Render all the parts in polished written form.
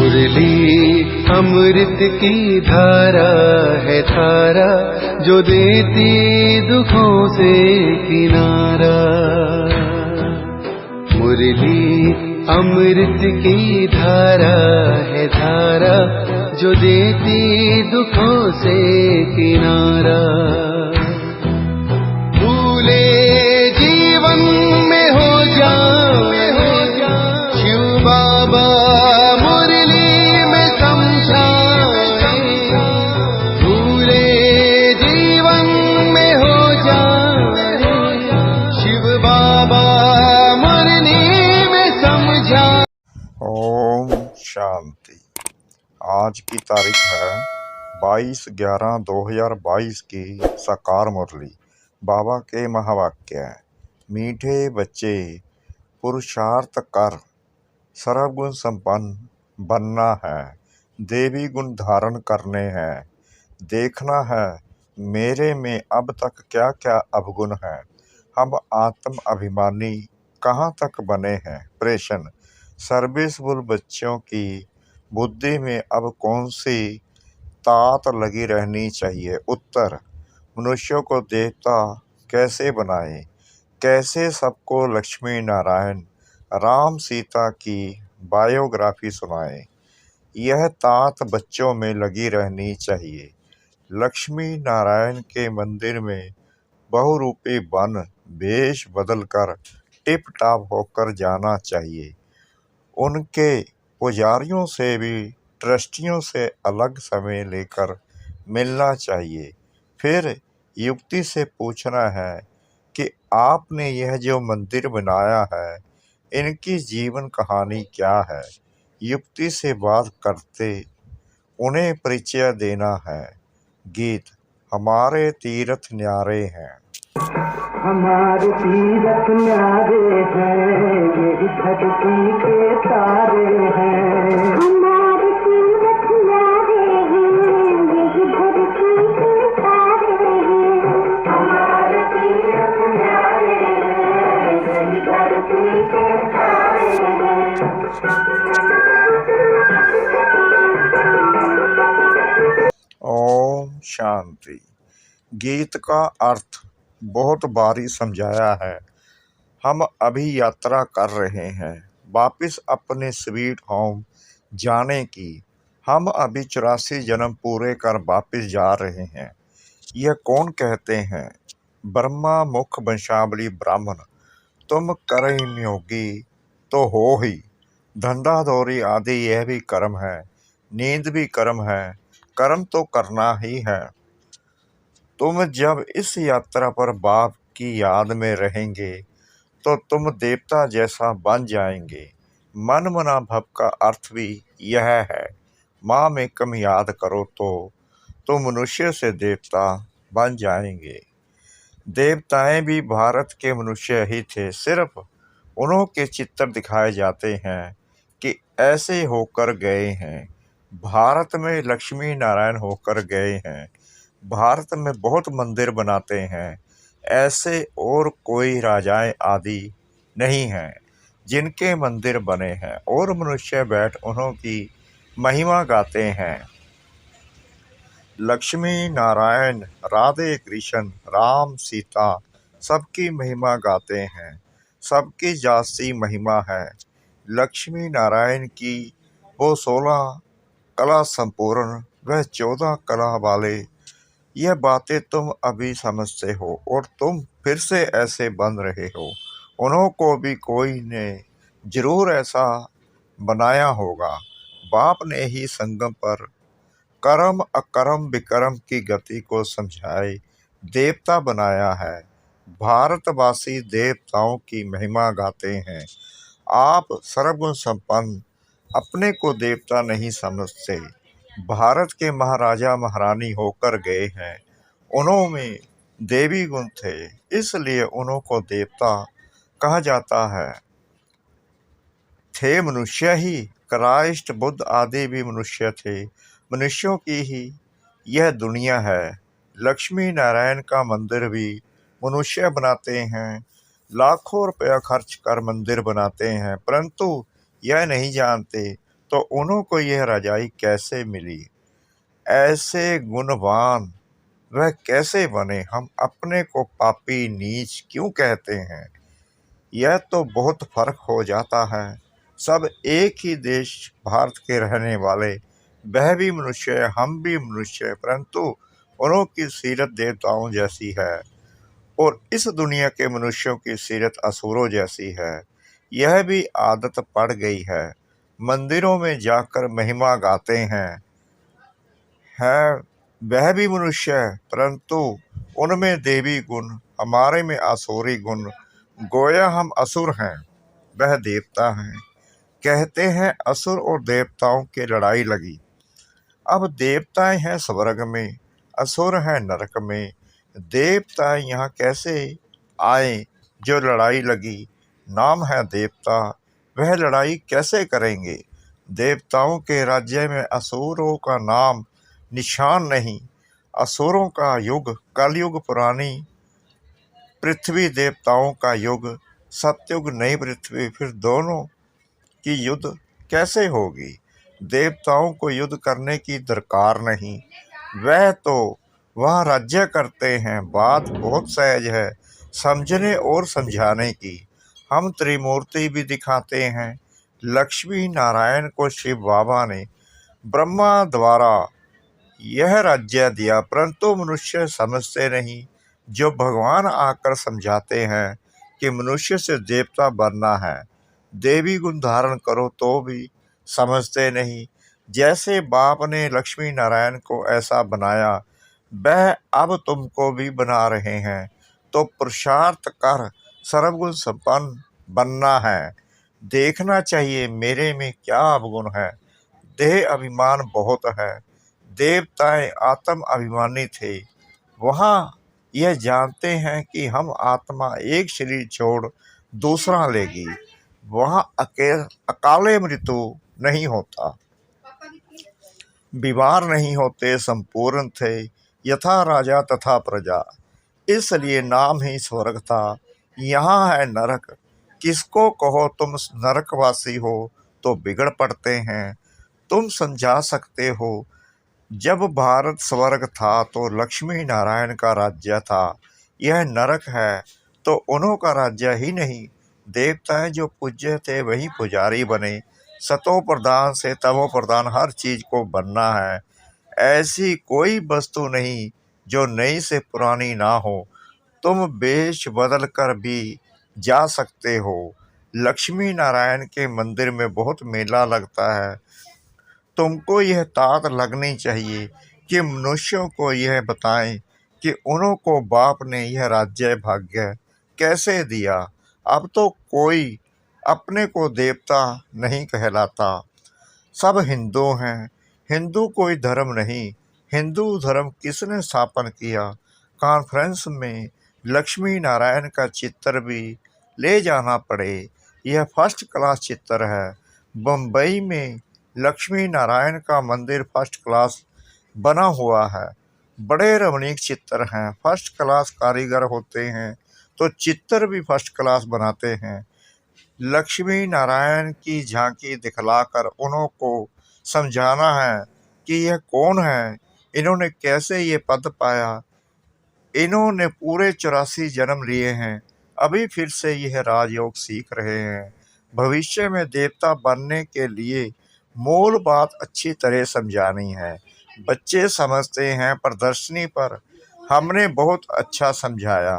मुरली अमृत की धारा है धारा, जो देती दुखों से किनारा। मुरली अमृत की धारा है धारा, जो देती दुखों से किनारा। भूले जीवन में हो जाए शिव बाबा मुरली में समझाए। भूले जीवन में हो जाए शिव बाबा मुरली में समझाए। ओम शांति। आज की तारीख है 22/11/2022 की साकार मुरली। बाबा के महावाक्य: मीठे बच्चे, पुरुषार्थ कर, सर्वगुण संपन्न बनना है, देवी गुण धारण करने हैं, देखना है मेरे में अब तक क्या क्या अवगुण है, हम आत्म अभिमानी कहाँ तक बने हैं। प्रश्न: सर्विसबुल बच्चों की बुद्धि में अब कौन सी तात लगी रहनी चाहिए। उत्तर: मनुष्यों को देवता कैसे बनाए, कैसे सबको लक्ष्मी नारायण राम सीता की बायोग्राफी सुनाए, यह तात बच्चों में लगी रहनी चाहिए। लक्ष्मी नारायण के मंदिर में बहुरूपी बन वेश बदलकर टिप टाप होकर जाना चाहिए। उनके पुजारियों से भी ट्रस्टियों से अलग समय लेकर मिलना चाहिए। फिर युक्ति से पूछना है कि आपने यह जो मंदिर बनाया है, इनकी जीवन कहानी क्या है। युक्ति से बात करते उन्हें परिचय देना है। गीत: हमारे तीर्थ न्यारे हैं। हमारे तीरथ न्यारे हैं, ये धरती के तारे हैं। हमारे तीरथ न्यारे हैं, ये धरती के तारे हैं। हमारे तीरथ न्यारे हैं, ये धरती के तारे हैं। ओम शांति। गीत का अर्थ बहुत बारी समझाया है। हम अभी यात्रा कर रहे हैं वापिस अपने स्वीट होम जाने की। हम अभी 84 जन्म पूरे कर वापिस जा रहे हैं। यह कौन कहते हैं? ब्रह्मा मुख वंशावली ब्राह्मण। तुम कर्मयोगी तो हो ही, धंधा दौरी आदि यह भी कर्म है, नींद भी कर्म है, कर्म तो करना ही है। तुम जब इस यात्रा पर बाप की याद में रहेंगे तो तुम देवता जैसा बन जाएंगे। मन मना भव का अर्थ भी यह है। माँ में कम याद करो तो मनुष्य से देवता बन जाएंगे। देवताएं भी भारत के मनुष्य ही थे, सिर्फ उन्हों के चित्र दिखाए जाते हैं कि ऐसे होकर गए हैं। भारत में लक्ष्मी नारायण होकर गए हैं। भारत में बहुत मंदिर बनाते हैं। ऐसे और कोई राजाएं आदि नहीं हैं जिनके मंदिर बने हैं और मनुष्य बैठ उन्हों की महिमा गाते हैं। लक्ष्मी नारायण, राधे कृष्ण, राम सीता सबकी महिमा गाते हैं। सबकी जाती महिमा है। लक्ष्मी नारायण की वो 16 कला संपूर्ण, वह 14 कला वाले। यह बातें तुम अभी समझते हो और तुम फिर से ऐसे बन रहे हो। उन्हों को भी कोई ने जरूर ऐसा बनाया होगा। बाप ने ही संगम पर कर्म अकर्म विकर्म की गति को समझाए देवता बनाया है। भारतवासी देवताओं की महिमा गाते हैं। आप सर्वगुण संपन्न अपने को देवता नहीं समझते। भारत के महाराजा महारानी होकर गए हैं। उन्हों में देवी गुण थे, इसलिए उन्हों को देवता कहा जाता है। थे मनुष्य ही, क्राइस्ट बुद्ध आदि भी मनुष्य थे। मनुष्यों की ही यह दुनिया है। लक्ष्मी नारायण का मंदिर भी मनुष्य बनाते हैं। लाखों रुपया खर्च कर मंदिर बनाते हैं, परंतु यह नहीं जानते तो उनको यह रजाई कैसे मिली? ऐसे गुणवान वह कैसे बने? हम अपने को पापी नीच क्यों कहते हैं? यह तो बहुत फर्क हो जाता है। सब एक ही देश भारत के रहने वाले, वह भी मनुष्य है, हम भी मनुष्य है, परंतु उन्हों की सीरत देवताओं जैसी है और इस दुनिया के मनुष्यों की सीरत असुरों जैसी है। यह भी आदत पड़ गई है। मंदिरों में जाकर महिमा गाते हैं। है वह भी मनुष्य है, परंतु उनमें देवी गुण, हमारे में आसुरी गुण। गोया हम असुर हैं, वह देवता हैं। कहते हैं असुर और देवताओं की लड़ाई लगी। अब देवताएं हैं स्वर्ग में, असुर हैं नरक में। देवताएं यहाँ कैसे आए जो लड़ाई लगी? नाम है देवता, वह लड़ाई कैसे करेंगे? देवताओं के राज्य में असुरों का नाम निशान नहीं। असुरों का युग कलयुग पुरानी पृथ्वी, देवताओं का युग सतयुग नई पृथ्वी, फिर दोनों की युद्ध कैसे होगी? देवताओं को युद्ध करने की दरकार नहीं, वह तो वहाँ राज्य करते हैं। बात बहुत सहज है समझने और समझाने की। हम त्रिमूर्ति भी दिखाते हैं। लक्ष्मी नारायण को शिव बाबा ने ब्रह्मा द्वारा यह राज्य दिया, परंतु मनुष्य समझते नहीं। जो भगवान आकर समझाते हैं कि मनुष्य से देवता बनना है, देवी गुण धारण करो, तो भी समझते नहीं। जैसे बाप ने लक्ष्मी नारायण को ऐसा बनाया, वह अब तुमको भी बना रहे हैं। तो पुरुषार्थ कर सर्वगुण संपन्न बनना है। देखना चाहिए मेरे में क्या अवगुण है। देह अभिमान बहुत है। देवताएं आत्म अभिमानी थे। वहाँ यह जानते हैं कि हम आत्मा एक शरीर छोड़ दूसरा लेगी। वहाँ अकाले मृत्यु नहीं होता, बीमार नहीं होते, संपूर्ण थे यथा राजा तथा प्रजा। इसलिए नाम ही स्वर्ग था। यहाँ है नरक। किसको कहो तुम नरकवासी हो तो बिगड़ पड़ते हैं। तुम समझा सकते हो, जब भारत स्वर्ग था तो लक्ष्मी नारायण का राज्य था। यह नरक है तो उन्हों का राज्य ही नहीं। देवताएं जो पूज्य थे वही पुजारी बने। सतो प्रधान से तमो प्रधान हर चीज को बनना है। ऐसी कोई वस्तु नहीं जो नई से पुरानी ना हो। तुम वेश बदल कर भी जा सकते हो। लक्ष्मी नारायण के मंदिर में बहुत मेला लगता है। तुमको यह तात लगनी चाहिए कि मनुष्यों को यह बताएं कि उन्हों को बाप ने यह राज्य भाग्य कैसे दिया। अब तो कोई अपने को देवता नहीं कहलाता। सब हिंदू हैं। हिंदू कोई धर्म नहीं। हिंदू धर्म किसने स्थापन किया? कॉन्फ्रेंस में लक्ष्मी नारायण का चित्र भी ले जाना पड़े। यह फर्स्ट क्लास चित्र है। बम्बई में लक्ष्मी नारायण का मंदिर फर्स्ट क्लास बना हुआ है। बड़े रमणीक चित्र हैं। फर्स्ट क्लास कारीगर होते हैं तो चित्र भी फर्स्ट क्लास बनाते हैं। लक्ष्मी नारायण की झांकी दिखलाकर उन्हों को समझाना है कि यह कौन है, इन्होंने कैसे ये पद पाया। इन्होंने पूरे 84 जन्म लिए हैं, अभी फिर से यह राजयोग सीख रहे हैं। भविष्य में देवता बनने के लिए मूल बात अच्छी तरह समझानी है। बच्चे समझते हैं। प्रदर्शनी पर हमने बहुत अच्छा समझाया,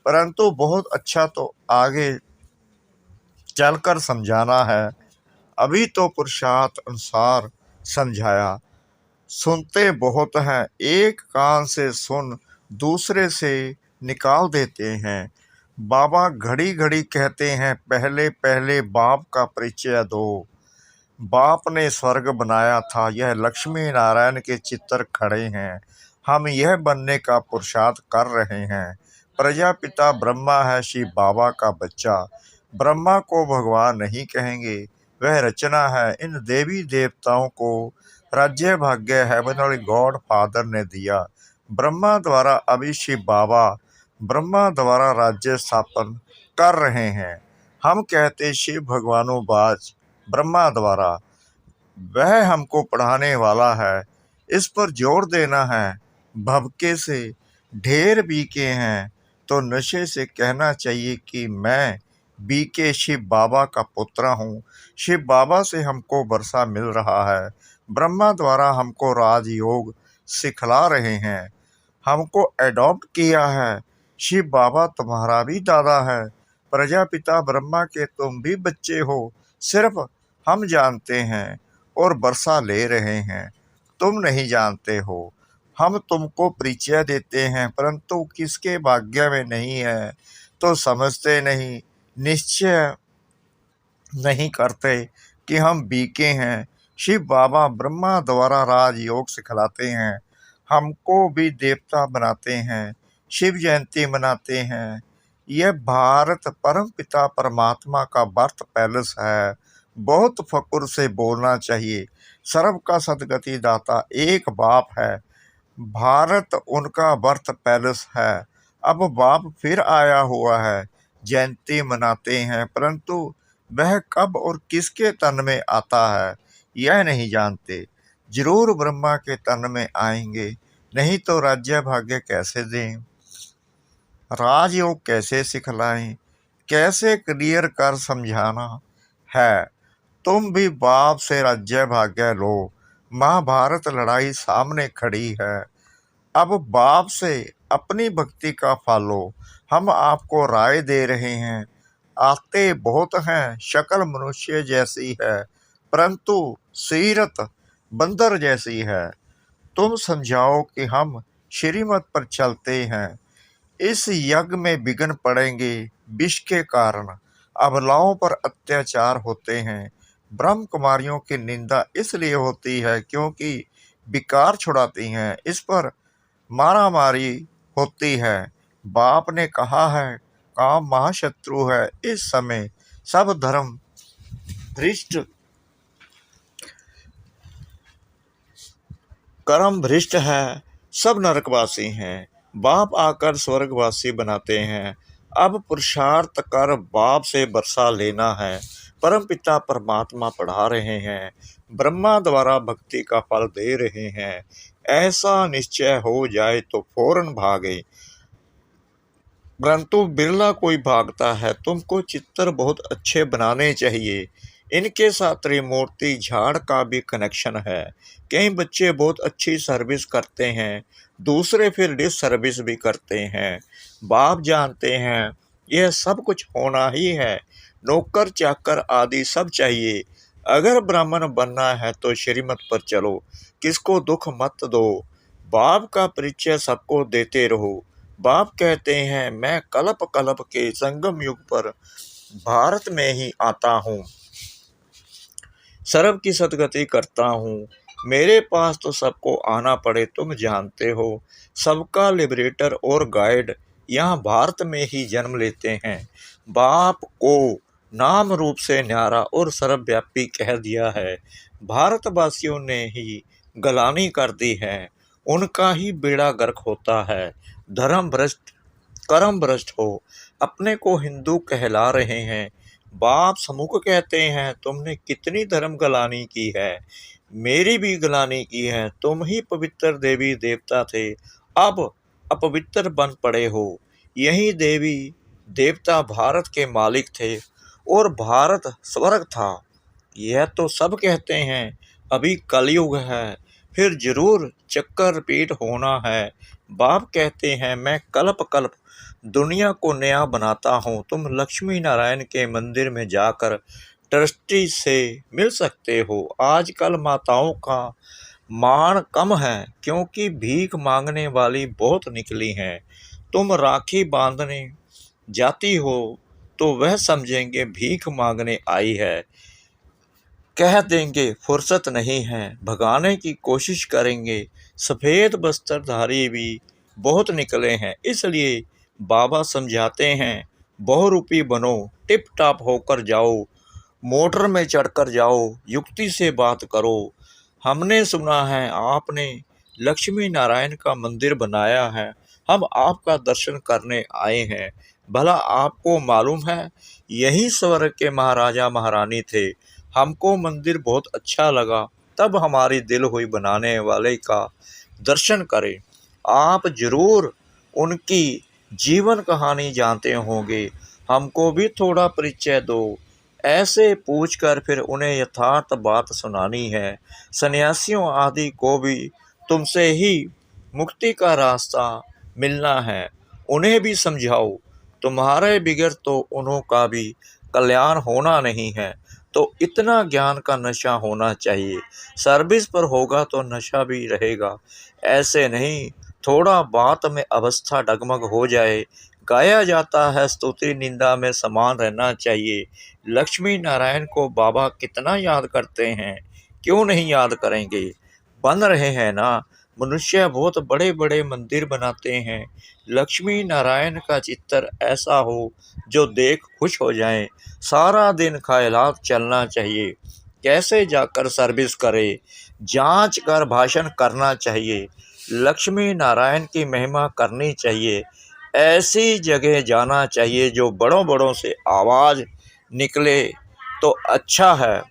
परंतु बहुत अच्छा तो आगे चलकर समझाना है। अभी तो पुरुषार्थ अनुसार समझाया। सुनते बहुत हैं, एक कान से सुन दूसरे से निकाल देते हैं। बाबा घड़ी घड़ी कहते हैं, पहले पहले बाप का परिचय दो। बाप ने स्वर्ग बनाया था। यह लक्ष्मी नारायण के चित्र खड़े हैं। हम यह बनने का पुरुषार्थ कर रहे हैं। प्रजापिता ब्रह्मा है शिव बाबा का बच्चा। ब्रह्मा को भगवान नहीं कहेंगे, वह रचना है। इन देवी देवताओं को राज्य भाग्य हेवनली गॉड फादर ने दिया। ब्रह्मा द्वारा अभी शिव बाबा ब्रह्मा द्वारा राज्य स्थापन कर रहे हैं। हम कहते शिव भगवानों बाज ब्रह्मा द्वारा। वह हमको पढ़ाने वाला है, इस पर जोर देना है। भभके से ढेर बीके हैं तो नशे से कहना चाहिए कि मैं बीके शिव बाबा का पुत्र हूँ। शिव बाबा से हमको वर्षा मिल रहा है। ब्रह्मा द्वारा हमको राजयोग सिखला रहे हैं, हमको एडॉप्ट किया है। शिव बाबा तुम्हारा भी दादा है। प्रजापिता ब्रह्मा के तुम भी बच्चे हो, सिर्फ हम जानते हैं और वर्षा ले रहे हैं, तुम नहीं जानते हो। हम तुमको परिचय देते हैं, परंतु किसके भाग्य में नहीं है तो समझते नहीं, निश्चय नहीं करते कि हम बीके हैं। शिव बाबा ब्रह्मा द्वारा राजयोग सिखलाते हैं, हमको भी देवता बनाते हैं, शिव जयंती मनाते हैं। यह भारत परम पिता परमात्मा का बर्थ पैलेस है। बहुत फक्र से बोलना चाहिए। सर्व का सदगति दाता एक बाप है। भारत उनका बर्थ पैलेस है। अब बाप फिर आया हुआ है, जयंती मनाते हैं, परंतु वह कब और किसके तन में आता है यह नहीं जानते। जरूर ब्रह्मा के तन में आएंगे, नहीं तो राज्य भाग्य कैसे दें, राजयोग कैसे सिखलाएं, कैसे क्लियर कर समझाना है। तुम भी बाप से राज्य भाग्य लो। महाभारत लड़ाई सामने खड़ी है। अब बाप से अपनी भक्ति का फल लो। हम आपको राय दे रहे हैं। आते बहुत हैं, शक्ल मनुष्य जैसी है, परंतु सीरत बंदर जैसी है। तुम समझाओ कि हम श्रीमत पर चलते हैं। इस यज्ञ में विघ्न पड़ेंगे विष के कारण। अबलाओं पर अत्याचार होते हैं। ब्रह्म कुमारियों की निंदा इसलिए होती है क्योंकि विकार छुड़ाती हैं। इस पर मारामारी होती है। बाप ने कहा है काम महाशत्रु है। इस समय सब धर्म भ्रष्ट, कर्म भ्रष्ट है, सब नरकवासी हैं। बाप आकर स्वर्गवासी बनाते हैं। अब पुरुषार्थ कर बाप से वर्षा लेना है। परम पिता परमात्मा पढ़ा रहे हैं, ब्रह्मा द्वारा भक्ति का फल दे रहे हैं। ऐसा निश्चय हो जाए तो फौरन भागे, परंतु बिरला कोई भागता है। तुमको चित्र बहुत अच्छे बनाने चाहिए। इनके साथ त्रिमूर्ति झाड़ का भी कनेक्शन है। कई बच्चे बहुत अच्छी सर्विस करते हैं, दूसरे फिर डिस सर्विस भी करते हैं। बाप जानते हैं यह सब कुछ होना ही है। नौकर चाकर आदि सब चाहिए। अगर ब्राह्मण बनना है तो श्रीमत पर चलो, किसको दुख मत दो। बाप का परिचय सबको देते रहो। बाप कहते हैं मैं कल्प कल्प के संगम युग पर भारत में ही आता हूँ, सर्व की सदगति करता हूँ। मेरे पास तो सबको आना पड़े, तुम जानते हो। सबका लिबरेटर और गाइड यहाँ भारत में ही जन्म लेते हैं। बाप को नाम रूप से न्यारा और सर्वव्यापी कह दिया है। भारतवासियों ने ही गलानी कर दी है, उनका ही बेड़ा गर्क होता है। धर्म भ्रष्ट कर्म भ्रष्ट हो, अपने को हिंदू कहला रहे हैं। बाप समुख कहते हैं तुमने कितनी धर्म गलानी की है, मेरी भी गलानी की है। तुम ही पवित्र देवी देवता थे, अब अपवित्र बन पड़े हो। यही देवी देवता भारत के मालिक थे और भारत स्वर्ग था। यह तो सब कहते हैं। अभी कलयुग है, फिर जरूर चक्कर रिपीट होना है। बाप कहते हैं मैं कल्प कल्प दुनिया को नया बनाता हूँ। तुम लक्ष्मी नारायण के मंदिर में जाकर ट्रस्टी से मिल सकते हो। आजकल माताओं का मान कम है क्योंकि भीख मांगने वाली बहुत निकली हैं। तुम राखी बांधने जाती हो तो वह समझेंगे भीख मांगने आई है, कह देंगे फुर्सत नहीं है, भगाने की कोशिश करेंगे। सफ़ेद वस्त्रधारी भी बहुत निकले हैं, इसलिए बाबा समझाते हैं बहुरूपी बनो, टिप टाप होकर जाओ, मोटर में चढ़कर जाओ, युक्ति से बात करो। हमने सुना है आपने लक्ष्मी नारायण का मंदिर बनाया है, हम आपका दर्शन करने आए हैं। भला आपको मालूम है यही स्वर्ग के महाराजा महारानी थे, हमको मंदिर बहुत अच्छा लगा। तब हमारी दिल हुई बनाने वाले का दर्शन करें। आप जरूर उनकी जीवन कहानी जानते होंगे, हमको भी थोड़ा परिचय दो। ऐसे पूछकर फिर उन्हें यथार्थ बात सुनानी है। सन्यासियों आदि को भी तुमसे ही मुक्ति का रास्ता मिलना है, उन्हें भी समझाओ। तुम्हारे बिगड़ तो उन्हों का भी कल्याण होना नहीं है, तो इतना ज्ञान का नशा होना चाहिए। सर्विस पर होगा तो नशा भी रहेगा, ऐसे नहीं थोड़ा बात में अवस्था डगमग हो जाए। गाया जाता है स्तुति निंदा में समान रहना चाहिए। लक्ष्मी नारायण को बाबा कितना याद करते हैं, क्यों नहीं याद करेंगे। बन रहे हैं ना, मनुष्य बहुत बड़े बड़े मंदिर बनाते हैं। लक्ष्मी नारायण का चित्र ऐसा हो जो देख खुश हो जाए। सारा दिन ख्यालात चलना चाहिए, कैसे जाकर सर्विस करे, जांच कर भाषण करना चाहिए। लक्ष्मी नारायण की महिमा करनी चाहिए। ऐसी जगह जाना चाहिए जो बड़ों बड़ों से आवाज़ निकले तो अच्छा है।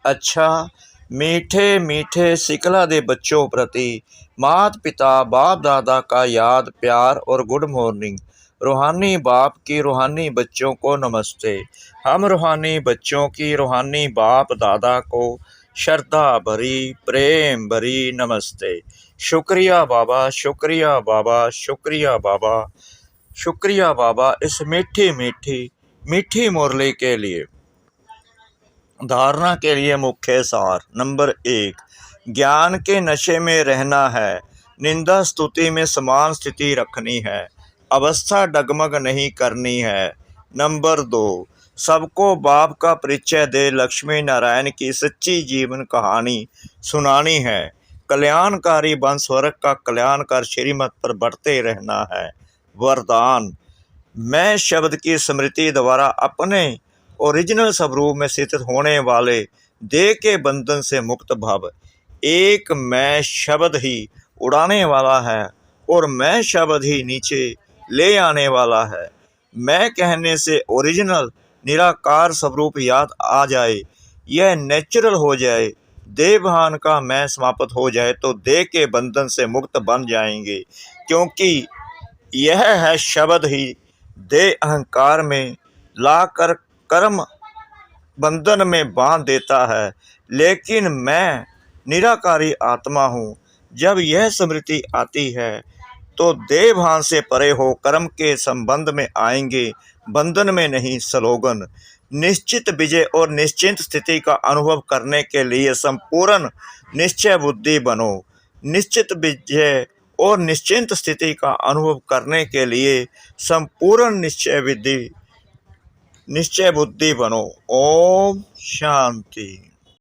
अच्छा, मीठे मीठे सिखला दे बच्चों प्रति माता पिता बाप दादा का याद प्यार और गुड मॉर्निंग। रूहानी बाप की रूहानी बच्चों को नमस्ते। हम रूहानी बच्चों की रूहानी बाप दादा को श्रद्धा भरी प्रेम भरी नमस्ते। शुक्रिया बाबा, शुक्रिया बाबा, शुक्रिया बाबा, शुक्रिया बाबा इस मीठी मीठी मीठी मुरली के लिए। धारणा के लिए मुख्य सार। नंबर 1, ज्ञान के नशे में रहना है। निंदा स्तुति में समान स्थिति रखनी है, अवस्था डगमग नहीं करनी है। नंबर 2, सबको बाप का परिचय दे लक्ष्मी नारायण की सच्ची जीवन कहानी सुनानी है। कल्याणकारी बन स्वर्ग का कल्याण कर श्रीमत पर बढ़ते रहना है। वरदान, मैं शब्द की स्मृति द्वारा अपने ओरिजिनल स्वरूप में स्थित होने वाले देह के बंधन से मुक्त भव। एक मैं शब्द ही उड़ाने वाला है और मैं शब्द ही नीचे ले आने वाला है। मैं कहने से ओरिजिनल निराकार स्वरूप याद आ जाए, यह नेचुरल हो जाए, देवभान का मैं समाप्त हो जाए तो देह के बंधन से मुक्त बन जाएंगे, क्योंकि यह है शब्द ही देह अहंकार में लाकर कर्म बंधन में बांध देता है। लेकिन मैं निराकारी आत्मा हूँ। जब यह स्मृति आती है तो देवभान से परे हो कर्म के संबंध में आएंगे, बंधन में नहीं। स्लोगन, निश्चित विजय और निश्चिंत स्थिति का अनुभव करने के लिए संपूर्ण निश्चय बुद्धि बनो। निश्चित विजय और निश्चिंत स्थिति का अनुभव करने के लिए संपूर्ण निश्चय बुद्धि बनो। ओम शांति।